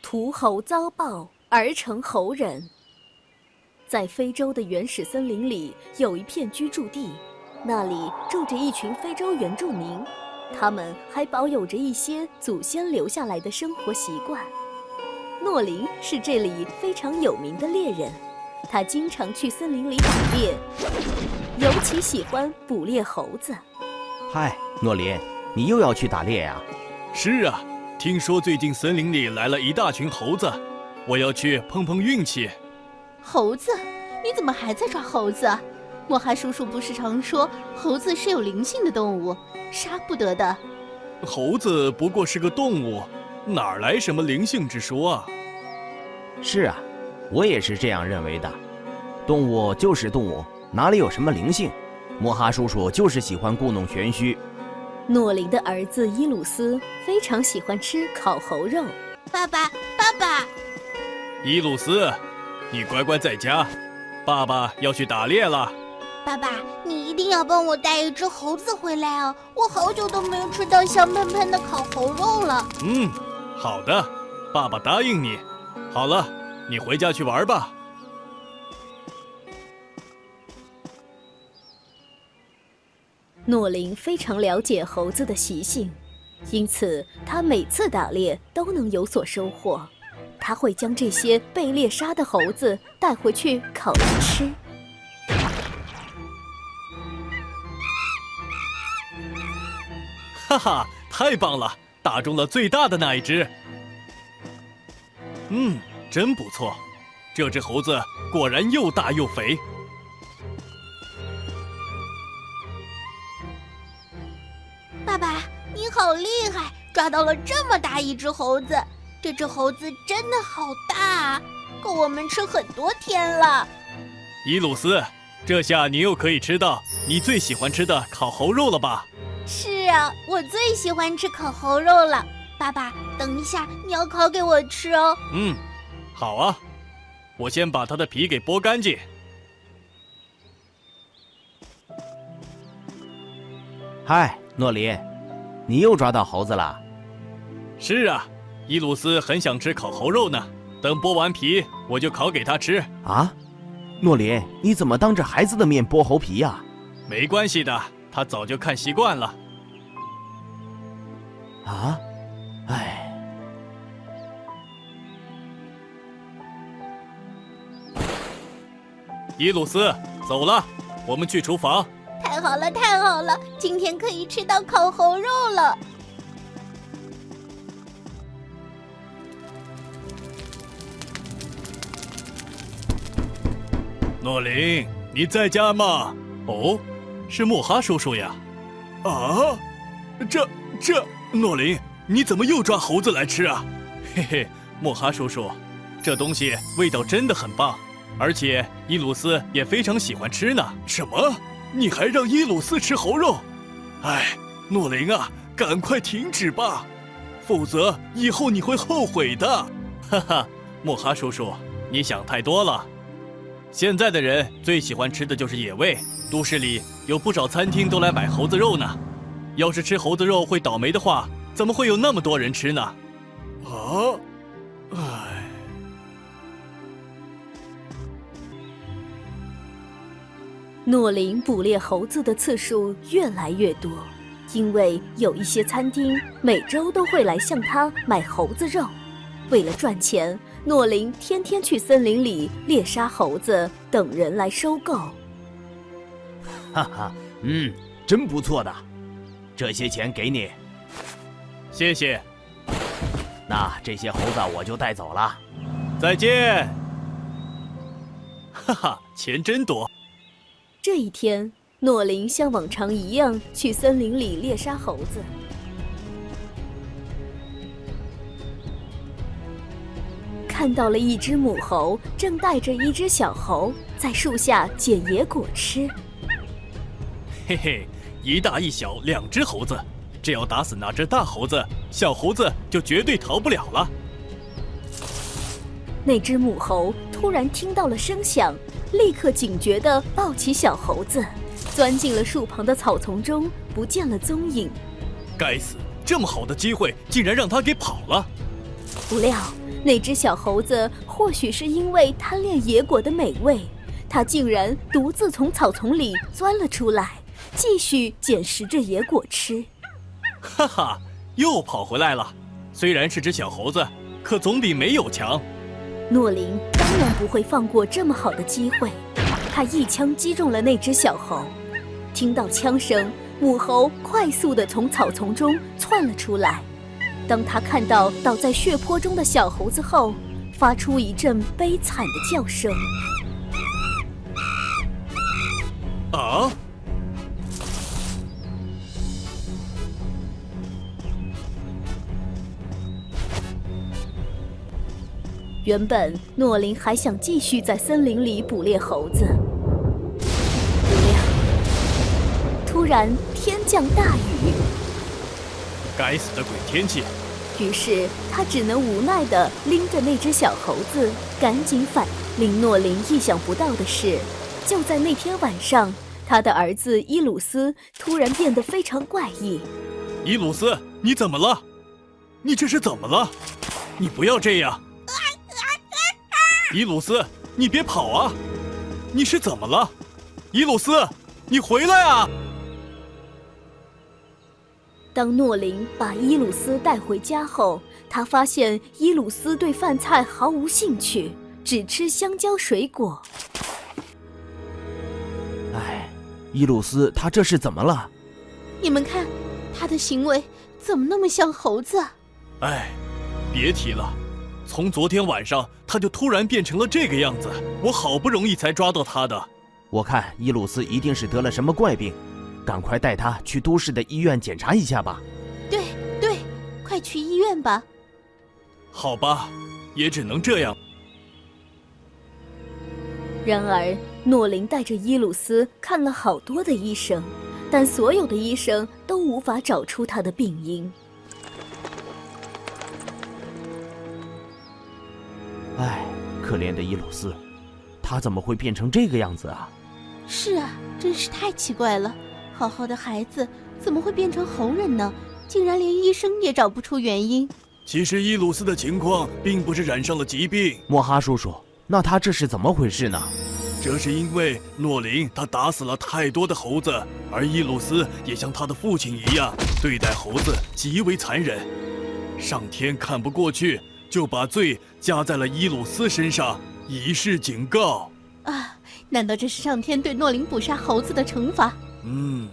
屠猴遭报而成猴人。在非洲的原始森林里有一片居住地，那里住着一群非洲原住民，他们还保有着一些祖先留下来的生活习惯。诺林是这里非常有名的猎人，他经常去森林里打猎，尤其喜欢捕猎猴子。嗨，诺林，你又要去打猎呀？是啊，听说最近森林里来了一大群猴子，我要去碰碰运气。猴子？你怎么还在抓猴子？莫哈叔叔不是常说猴子是有灵性的动物，杀不得的。猴子不过是个动物，哪来什么灵性之说啊？是啊，我也是这样认为的。动物就是动物，哪里有什么灵性？莫哈叔叔就是喜欢故弄玄虚。诺林的儿子伊鲁斯非常喜欢吃烤猴肉。爸爸，爸爸！伊鲁斯，你乖乖在家，爸爸要去打猎了。爸爸，你一定要帮我带一只猴子回来哦！我好久都没有吃到香喷喷的烤猴肉了。好的，爸爸答应你。好了，你回家去玩吧。诺林非常了解猴子的习性，因此他每次打猎都能有所收获。他会将这些被猎杀的猴子带回去烤来吃。哈哈，太棒了，打中了最大的那一只。真不错，这只猴子果然又大又肥。爸爸，你好厉害，抓到了这么大一只猴子！这只猴子真的好大啊，够我们吃很多天了。伊鲁斯，这下你又可以吃到你最喜欢吃的烤猴肉了吧？是啊，我最喜欢吃烤猴肉了。爸爸，等一下你要烤给我吃哦。好啊，我先把它的皮给剥干净。嗨，诺林，你又抓到猴子了？是啊，伊鲁斯很想吃烤猴肉呢，等剥完皮我就烤给他吃。啊，诺林，你怎么当着孩子的面剥猴皮呀？没关系的，他早就看习惯了。啊，唉。伊鲁斯，走了，我们去厨房。太好了，太好了，今天可以吃到烤猴肉了。诺林，你在家吗？哦，是莫哈叔叔呀。啊，诺林，你怎么又抓猴子来吃啊？嘿嘿，莫哈叔叔，这东西味道真的很棒，而且伊鲁斯也非常喜欢吃呢。什么？你还让伊鲁斯吃猴肉？哎，诺林啊，赶快停止吧，否则以后你会后悔的。哈哈，莫哈叔叔，你想太多了。现在的人最喜欢吃的就是野味，都市里有不少餐厅都来买猴子肉呢。要是吃猴子肉会倒霉的话，怎么会有那么多人吃呢？啊，唉。诺林捕猎猴子的次数越来越多，因为有一些餐厅每周都会来向他买猴子肉。为了赚钱，诺林天天去森林里猎杀猴子，等人来收购。哈哈，真不错的，这些钱给你。谢谢。那这些猴子我就带走了。再见。哈哈，钱真多。这一天，诺林像往常一样去森林里猎杀猴子。看到了一只母猴正带着一只小猴在树下捡野果吃。嘿嘿，一大一小两只猴子，只要打死那只大猴子，小猴子就绝对逃不了了。那只母猴突然听到了声响，立刻警觉地抱起小猴子，钻进了树旁的草丛中，不见了踪影。该死，这么好的机会竟然让他给跑了。不料，那只小猴子或许是因为贪恋野果的美味，它竟然独自从草丛里钻了出来，继续捡拾着野果吃。哈哈，又跑回来了。虽然是只小猴子，可总比没有强。诺林当然不会放过这么好的机会，他一枪击中了那只小猴。听到枪声，母猴快速地从草丛中窜了出来。当他看到倒在血泊中的小猴子后，发出一阵悲惨的叫声。啊！原本诺林还想继续在森林里捕猎猴子，不料突然天降大雨，该死的鬼天气！于是他只能无奈地拎着那只小猴子赶紧返。令诺林意想不到的是，就在那天晚上，他的儿子伊鲁斯突然变得非常怪异。伊鲁斯，你怎么了？你这是怎么了？你不要这样！伊鲁斯，你别跑啊！你是怎么了？伊鲁斯，你回来啊！当诺林把伊鲁斯带回家后，他发现伊鲁斯对饭菜毫无兴趣，只吃香蕉水果。哎，伊鲁斯他这是怎么了？你们看，他的行为怎么那么像猴子？哎，别提了，从昨天晚上他就突然变成了这个样子，我好不容易才抓到他的。我看伊鲁斯一定是得了什么怪病，赶快带他去都市的医院检查一下吧。对对，快去医院吧。好吧，也只能这样。然而，诺林带着伊鲁斯看了好多的医生，但所有的医生都无法找出他的病因。哎，可怜的伊鲁斯，他怎么会变成这个样子啊？是啊，真是太奇怪了，好好的孩子怎么会变成猴人呢？竟然连医生也找不出原因。其实伊鲁斯的情况并不是染上了疾病，莫哈叔叔，那他这是怎么回事呢？这是因为诺林他打死了太多的猴子，而伊鲁斯也像他的父亲一样对待猴子极为残忍。上天看不过去，就把罪加在了伊鲁斯身上，以示警告。啊，难道这是上天对诺林捕杀猴子的惩罚？嗯。